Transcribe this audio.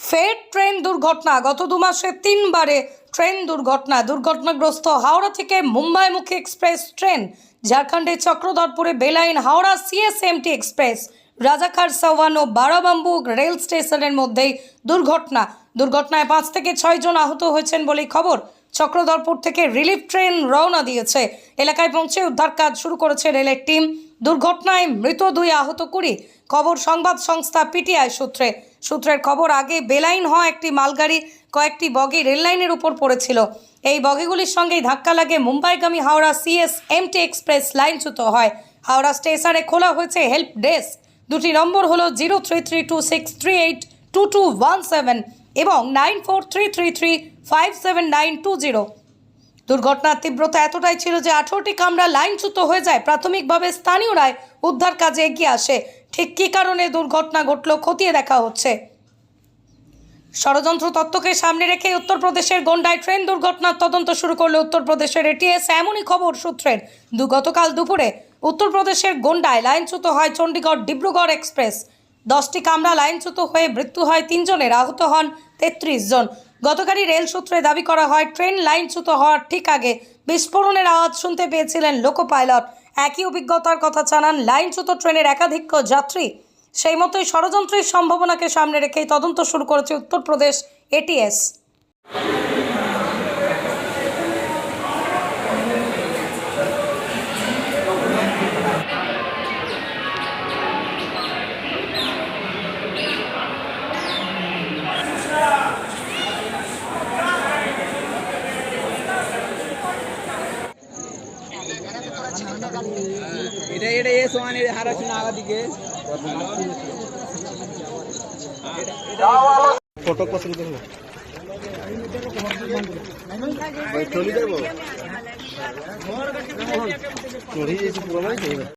ফের ট্রেন দুর্ঘটনা। গত 2 মাসে 3 বারে ট্রেন দুর্ঘটনাগ্রস্ত হাওড়া থেকে মুম্বাইমুখী এক্সপ্রেস ট্রেন, ঝাড়খণ্ডের চক্রধরপুরে বেলাইন হাওড়া সিএসএমটি এক্সপ্রেস, রাজাখার সাওয়ান ও বারাবাম্বু রেল স্টেশনের মধ্যেই দুর্ঘটনায় 5 থেকে 6 জন আহত হয়েছেন বলেই খবর। চক্রধরপুর থেকে রিলিফ ট্রেন রওনা দিয়েছে। এলাকায় পৌঁছে উদ্ধার কাজ শুরু করেছে রেলের টিম। দুর্ঘটনায় মৃত 2, আহত 20। খবর সংবাদ সংস্থা পিটিআই সূত্রের খবর, আগে বেলাইন হওয়া একটি মালগাড়ি কয়েকটি বগি রেল লাইনের উপর পড়েছিল। এই বগিগুলির সঙ্গেই ধাক্কা লাগে মুম্বাইগামী হাওড়া সিএসএমটি এক্সপ্রেস লাইনচ্যুত হয়। হাওড়া স্টেশনে খোলা হয়েছে হেল্প ডেস্ক। 2টি নম্বর হলো 033263822217 এবং 9433357920। দুর্ঘটনার তীব্রতা এতটাই ছিল যে 18টি কামরা লাইনচ্যুত হয়ে যায়। প্রাথমিকভাবে স্থানীয়রাই উদ্ধার কাজে এগিয়ে আসে। ঠিক কী কারণে দুর্ঘটনা ঘটল খতিয়ে দেখা হচ্ছে। ষড়যন্ত্র তত্ত্বকে সামনে রেখে উত্তরপ্রদেশের গোন্ডায় ট্রেন দুর্ঘটনার তদন্ত শুরু করল উত্তরপ্রদেশের এটিএস। এমনই খবর সূত্রের। গতকাল দুপুরে উত্তরপ্রদেশের গোন্ডায় লাইনচ্যুত হয় চণ্ডীগড় ডিব্রুগড় এক্সপ্রেস। 10টি কামরা লাইনচ্যুত হয়ে মৃত্যু হয় 3 জনের, আহত হন 33 জন। গতকালই রেল সূত্রে দাবি করা হয়, ট্রেন লাইনচ্যুত হওয়ার ঠিক আগে বিস্ফোরণের আওয়াজ শুনতে পেয়েছিলেন লোকো পাইলট। একই অভিজ্ঞতার কথা জানান লাইনচ্যুত ট্রেনের একাধিক যাত্রী। সেই মতোই ষড়যন্ত্রের সম্ভাবনাকে সামনে রেখেই তদন্ত শুরু করেছে উত্তরপ্রদেশ এটিএস। এটা এ সোয়ানি হারাছি নাগা দিকে ফটো পছন্দ করব ভাই চলে যাব চড়ি যেছি পুরো ভাই।